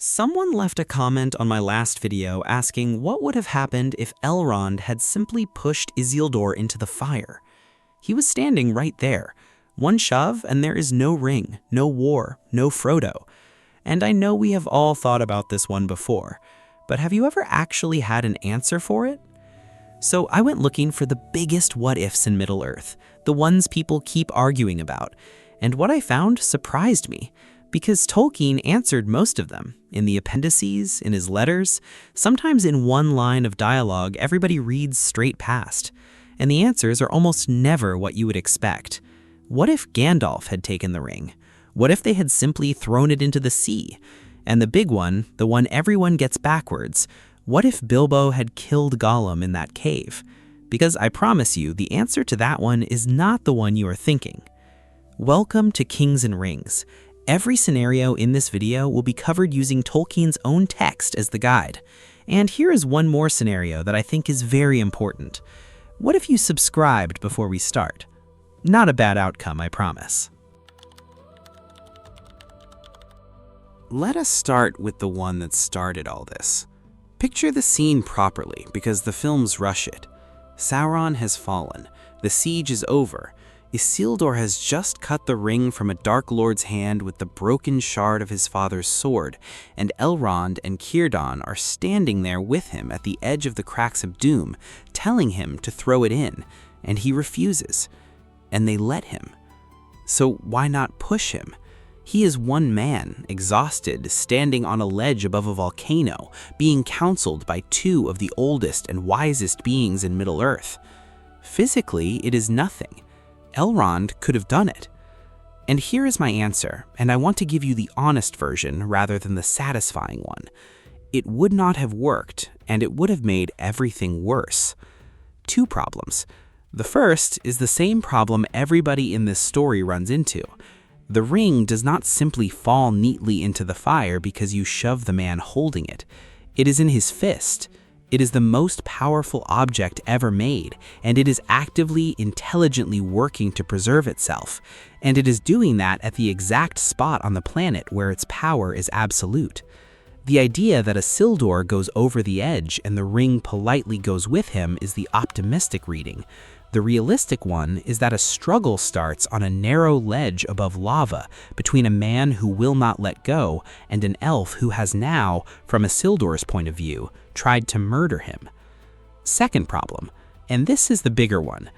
Someone left a comment on my last video asking what would have happened if Elrond had simply pushed Isildur into the fire. He was standing right there. One shove and there is no ring, no war, no Frodo. And I know we have all thought about this one before, but have you ever actually had an answer for it? So I went looking for the biggest what-ifs in Middle-earth, the ones people keep arguing about, and what I found surprised me, because Tolkien answered most of them, in the appendices, in his letters, sometimes in one line of dialogue everybody reads straight past, and the answers are almost never what you would expect. What if Gandalf had taken the ring? What if they had simply thrown it into the sea? And the big one, the one everyone gets backwards, what if Bilbo had killed Gollum in that cave? Because I promise you, the answer to that one is not the one you are thinking. Welcome to Kings and Rings. Every scenario in this video will be covered using Tolkien's own text as the guide. And here is one more scenario that I think is very important. What if you subscribed before we start? Not a bad outcome, I promise. Let us start with the one that started all this. Picture the scene properly, because the films rush it. Sauron has fallen. The siege is over. Isildur has just cut the ring from a Dark Lord's hand with the broken shard of his father's sword, and Elrond and Círdan are standing there with him at the edge of the cracks of doom, telling him to throw it in, and he refuses. And they let him. So why not push him? He is one man, exhausted, standing on a ledge above a volcano, being counseled by two of the oldest and wisest beings in Middle-earth. Physically, it is nothing. Elrond could have done it. And here is my answer, and I want to give you the honest version rather than the satisfying one. It would not have worked, and it would have made everything worse. Two problems. The first is the same problem everybody in this story runs into. The ring does not simply fall neatly into the fire because you shove the man holding it. It is in his fist. It is the most powerful object ever made, and it is actively, intelligently working to preserve itself. And it is doing that at the exact spot on the planet where its power is absolute. The idea that Isildur goes over the edge and the ring politely goes with him is the optimistic reading. The realistic one is that a struggle starts on a narrow ledge above lava between a man who will not let go and an elf who has now, from Isildur's point of view, tried to murder him. Second problem, and this is the bigger one.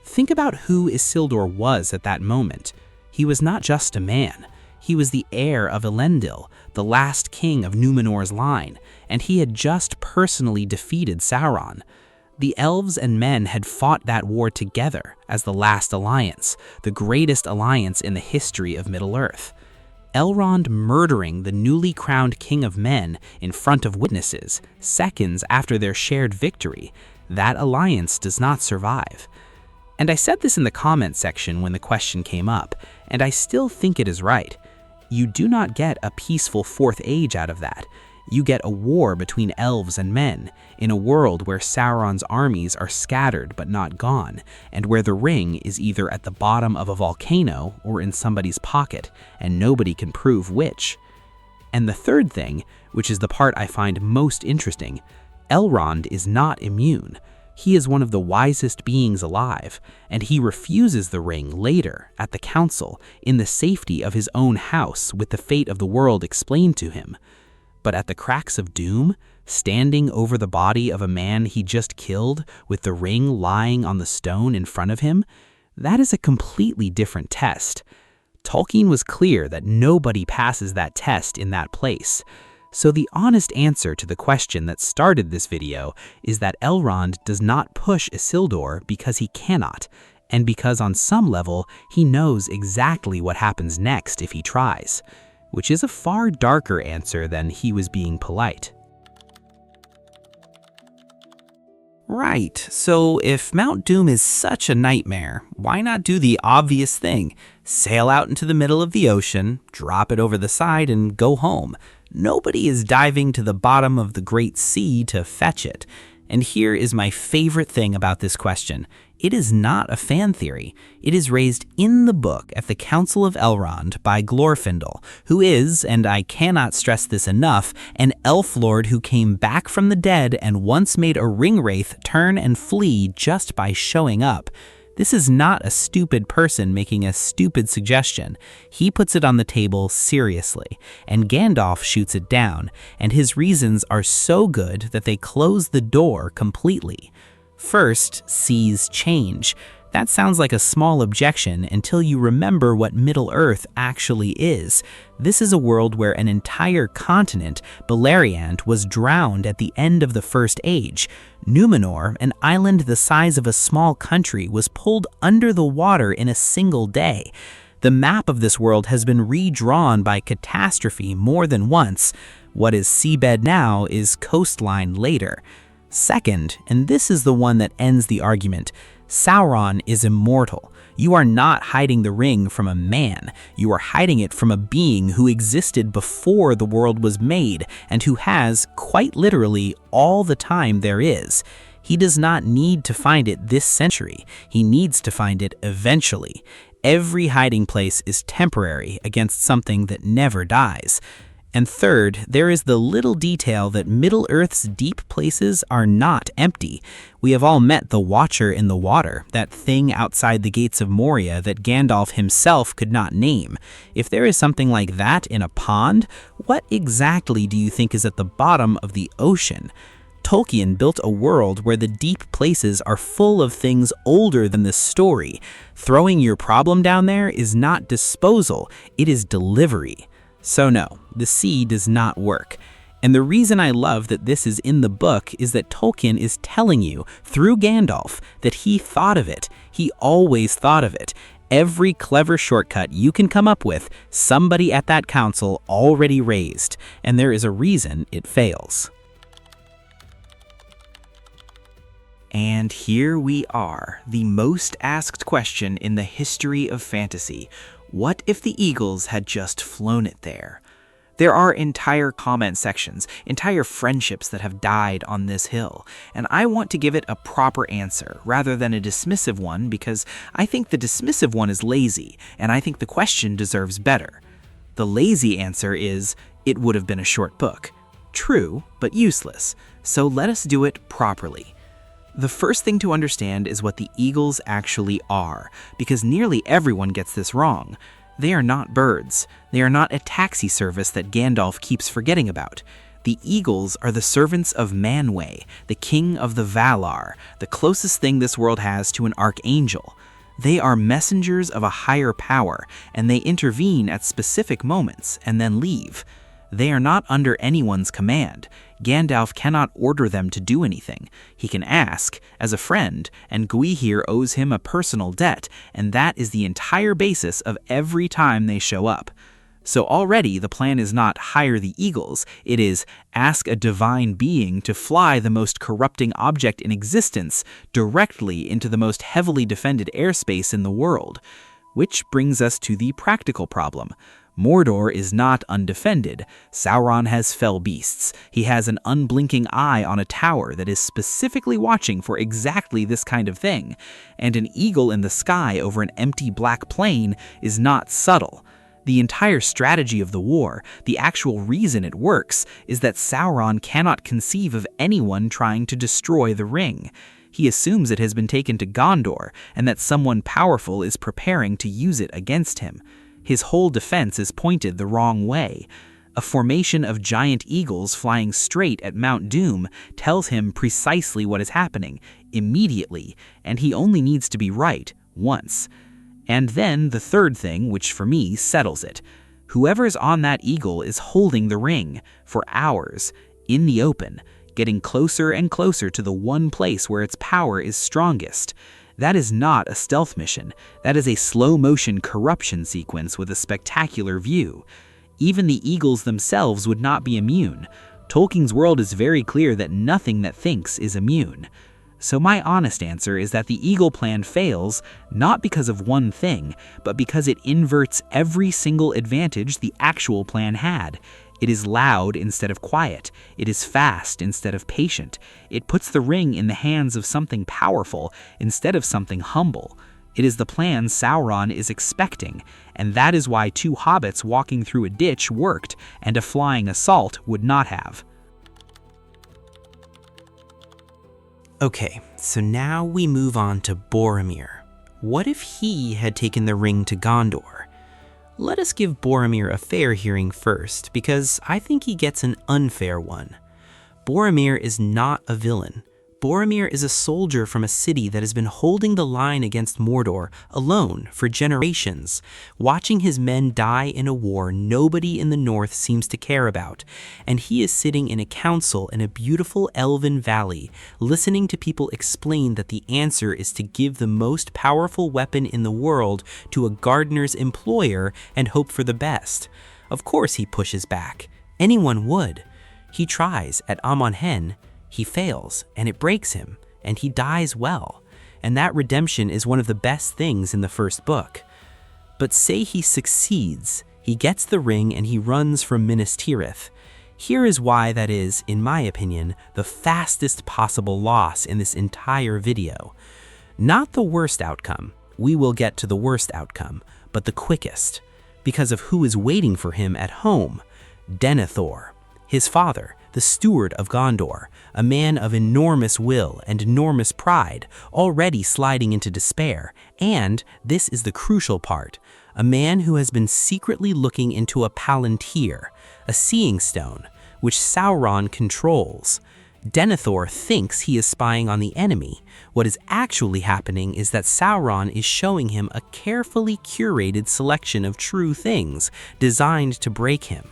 Think about who Isildur was at that moment. He was not just a man. He was the heir of Elendil, the last king of Númenor's line, and he had just personally defeated Sauron. The elves and men had fought that war together as the last alliance, the greatest alliance in the history of Middle-earth. Elrond murdering the newly crowned king of men in front of witnesses, seconds after their shared victory, that alliance does not survive. And I said this in the comment section when the question came up, and I still think it is right. You do not get a peaceful Fourth Age out of that. You get a war between elves and men, in a world where Sauron's armies are scattered but not gone, and where the ring is either at the bottom of a volcano or in somebody's pocket, and nobody can prove which. And the third thing, which is the part I find most interesting, Elrond is not immune. He is one of the wisest beings alive, and he refuses the ring later at the council, in the safety of his own house with the fate of the world explained to him. But at the cracks of doom, standing over the body of a man he just killed with the ring lying on the stone in front of him, that is a completely different test. Tolkien was clear that nobody passes that test in that place. So the honest answer to the question that started this video is that Elrond does not push Isildur because he cannot, and because on some level he knows exactly what happens next if he tries. Which is a far darker answer than he was being polite. Right, so if Mount Doom is such a nightmare, why not do the obvious thing? Sail out into the middle of the ocean, drop it over the side, and go home. Nobody is diving to the bottom of the Great Sea to fetch it. And here is my favorite thing about this question. It is not a fan theory. It is raised in the book at the Council of Elrond by Glorfindel, who is, and I cannot stress this enough, an elf lord who came back from the dead and once made a ringwraith turn and flee just by showing up. This is not a stupid person making a stupid suggestion. He puts it on the table seriously, and Gandalf shoots it down, and his reasons are so good that they close the door completely. First, seas change. That sounds like a small objection until you remember what Middle-earth actually is. This is a world where an entire continent, Beleriand, was drowned at the end of the First Age. Numenor, an island the size of a small country, was pulled under the water in a single day. The map of this world has been redrawn by catastrophe more than once. What is seabed now is coastline later. Second, and this is the one that ends the argument, Sauron is immortal. You are not hiding the ring from a man. You are hiding it from a being who existed before the world was made and who has, quite literally, all the time there is. He does not need to find it this century. He needs to find it eventually. Every hiding place is temporary against something that never dies. And third, there is the little detail that Middle-earth's deep places are not empty. We have all met the Watcher in the water, that thing outside the gates of Moria that Gandalf himself could not name. If there is something like that in a pond, what exactly do you think is at the bottom of the ocean? Tolkien built a world where the deep places are full of things older than the story. Throwing your problem down there is not disposal, it is delivery. So no, the sea does not work. And the reason I love that this is in the book is that Tolkien is telling you, through Gandalf, that he thought of it. He always thought of it. Every clever shortcut you can come up with, somebody at that council already raised, and there is a reason it fails. And here we are, the most asked question in the history of fantasy. What if the eagles had just flown it there? There are entire comment sections, entire friendships that have died on this hill, and I want to give it a proper answer rather than a dismissive one because I think the dismissive one is lazy, and I think the question deserves better. The lazy answer is, it would have been a short book. True, but useless, so let us do it properly. The first thing to understand is what the eagles actually are, because nearly everyone gets this wrong. They are not birds. They are not a taxi service that Gandalf keeps forgetting about. The eagles are the servants of Manwë, the king of the Valar, the closest thing this world has to an archangel. They are messengers of a higher power, and they intervene at specific moments and then leave. They are not under anyone's command. Gandalf cannot order them to do anything. He can ask, as a friend, and Gwydir owes him a personal debt, and that is the entire basis of every time they show up. So already the plan is not hire the eagles, it is ask a divine being to fly the most corrupting object in existence directly into the most heavily defended airspace in the world. Which brings us to the practical problem. Mordor is not undefended. Sauron has fell beasts. He has an unblinking eye on a tower that is specifically watching for exactly this kind of thing. And an eagle in the sky over an empty black plain is not subtle. The entire strategy of the war, the actual reason it works, is that Sauron cannot conceive of anyone trying to destroy the ring. He assumes it has been taken to Gondor, and that someone powerful is preparing to use it against him. His whole defense is pointed the wrong way. A formation of giant eagles flying straight at Mount Doom tells him precisely what is happening, immediately, and he only needs to be right once. And then the third thing, which for me settles it. Whoever's on that eagle is holding the ring, for hours, in the open, getting closer and closer to the one place where its power is strongest. That is not a stealth mission. That is a slow-motion corruption sequence with a spectacular view. Even the eagles themselves would not be immune. Tolkien's world is very clear that nothing that thinks is immune. So my honest answer is that the eagle plan fails, not because of one thing, but because it inverts every single advantage the actual plan had. It is loud instead of quiet. It is fast instead of patient. It puts the ring in the hands of something powerful instead of something humble. It is the plan Sauron is expecting, and that is why 2 hobbits walking through a ditch worked, and a flying assault would not have. Okay, so now we move on to Boromir. What if he had taken the ring to Gondor? Let us give Boromir a fair hearing first, because I think he gets an unfair one. Boromir is not a villain. Boromir is a soldier from a city that has been holding the line against Mordor alone for generations, watching his men die in a war nobody in the north seems to care about, and he is sitting in a council in a beautiful elven valley, listening to people explain that the answer is to give the most powerful weapon in the world to a gardener's employer and hope for the best. Of course he pushes back. Anyone would. He tries at Amon Hen. He fails, and it breaks him, and he dies well. And that redemption is one of the best things in the first book. But say he succeeds, he gets the ring and he runs from Minas Tirith. Here is why that is, in my opinion, the fastest possible loss in this entire video. Not the worst outcome, we will get to the worst outcome, but the quickest, because of who is waiting for him at home. Denethor, his father, the steward of Gondor, a man of enormous will and enormous pride, already sliding into despair, and, this is the crucial part, a man who has been secretly looking into a palantir, a seeing stone, which Sauron controls. Denethor thinks he is spying on the enemy. What is actually happening is that Sauron is showing him a carefully curated selection of true things designed to break him.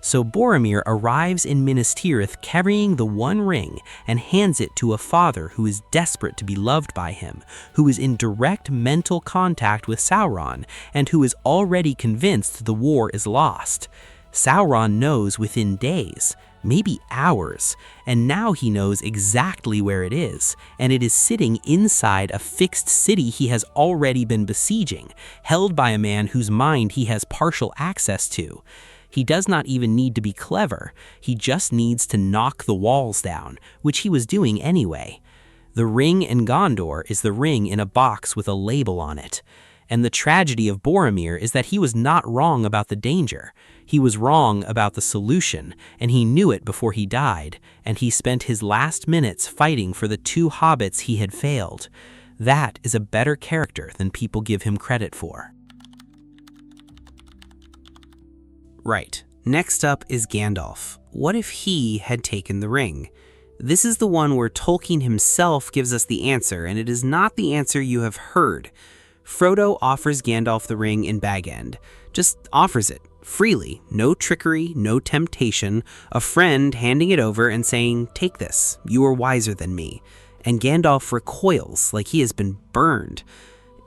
So Boromir arrives in Minas Tirith carrying the one ring and hands it to a father who is desperate to be loved by him, who is in direct mental contact with Sauron, and who is already convinced the war is lost. Sauron knows within days, maybe hours, and now he knows exactly where it is, and it is sitting inside a fixed city he has already been besieging, held by a man whose mind he has partial access to. He does not even need to be clever, he just needs to knock the walls down, which he was doing anyway. The ring in Gondor is the ring in a box with a label on it. And the tragedy of Boromir is that he was not wrong about the danger. He was wrong about the solution, and he knew it before he died, and he spent his last minutes fighting for the 2 hobbits he had failed. That is a better character than people give him credit for. Right. Next up is Gandalf. What if he had taken the ring? This is the one where Tolkien himself gives us the answer, and it is not the answer you have heard. Frodo offers Gandalf the ring in Bag End. Just offers it, freely, no trickery, no temptation, a friend handing it over and saying, "Take this, you are wiser than me." And Gandalf recoils like he has been burned.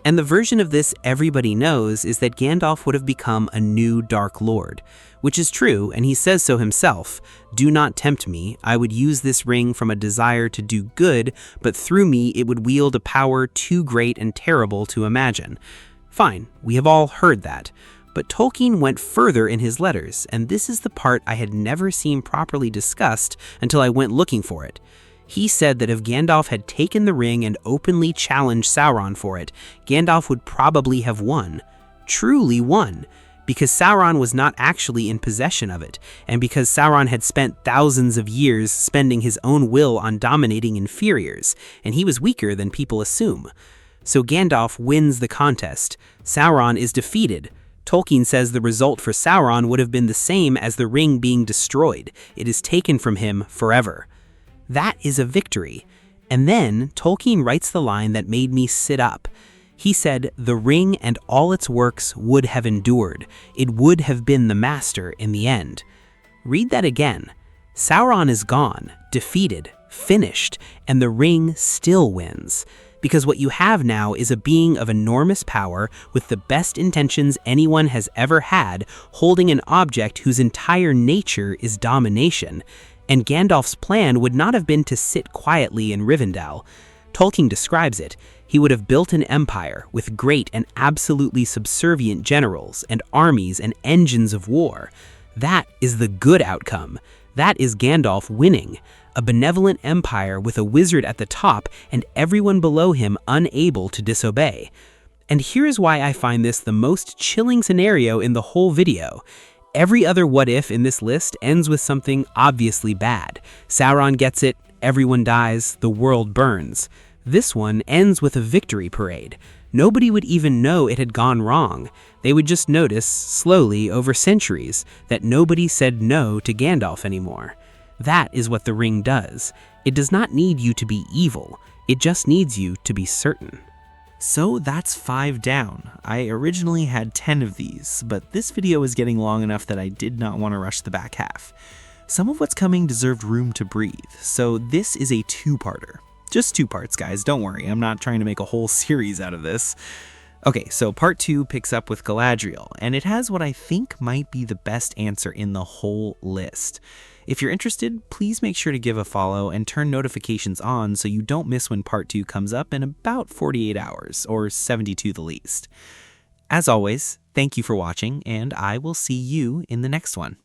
And the version of this everybody knows is that Gandalf would have become a new Dark Lord, which is true, and he says so himself. "Do not tempt me. I would use this ring from a desire to do good, but through me it would wield a power too great and terrible to imagine." Fine, we have all heard that. But Tolkien went further in his letters, and this is the part I had never seen properly discussed until I went looking for it. He said that if Gandalf had taken the ring and openly challenged Sauron for it, Gandalf would probably have won. Truly won. Because Sauron was not actually in possession of it, and because Sauron had spent thousands of years spending his own will on dominating inferiors, and he was weaker than people assume. So Gandalf wins the contest. Sauron is defeated. Tolkien says the result for Sauron would have been the same as the ring being destroyed. It is taken from him forever. That is a victory. And then Tolkien writes the line that made me sit up. He said, "The ring and all its works would have endured. It would have been the master in the end." Read that again. Sauron is gone, defeated, finished, and the ring still wins. Because what you have now is a being of enormous power with the best intentions anyone has ever had, holding an object whose entire nature is domination. And Gandalf's plan would not have been to sit quietly in Rivendell. Tolkien describes it. He would have built an empire with great and absolutely subservient generals and armies and engines of war. That is the good outcome. That is Gandalf winning. A benevolent empire with a wizard at the top and everyone below him unable to disobey. And here is why I find this the most chilling scenario in the whole video. Every other what if in this list ends with something obviously bad. Sauron gets it, everyone dies, the world burns. This one ends with a victory parade. Nobody would even know it had gone wrong. They would just notice, slowly over centuries, that nobody said no to Gandalf anymore. That is what the ring does. It does not need you to be evil. It just needs you to be certain. So that's 5 down. I originally had 10 of these, but this video is getting long enough that I did not want to rush the back half. Some of what's coming deserved room to breathe, so this is a 2-parter. Just 2 parts, guys, don't worry, I'm not trying to make a whole series out of this. Okay, so part 2 picks up with Galadriel, and it has what I think might be the best answer in the whole list. If you're interested, please make sure to give a follow and turn notifications on so you don't miss when part 2 comes up in about 48 hours, or 72 the least. As always, thank you for watching, and I will see you in the next one.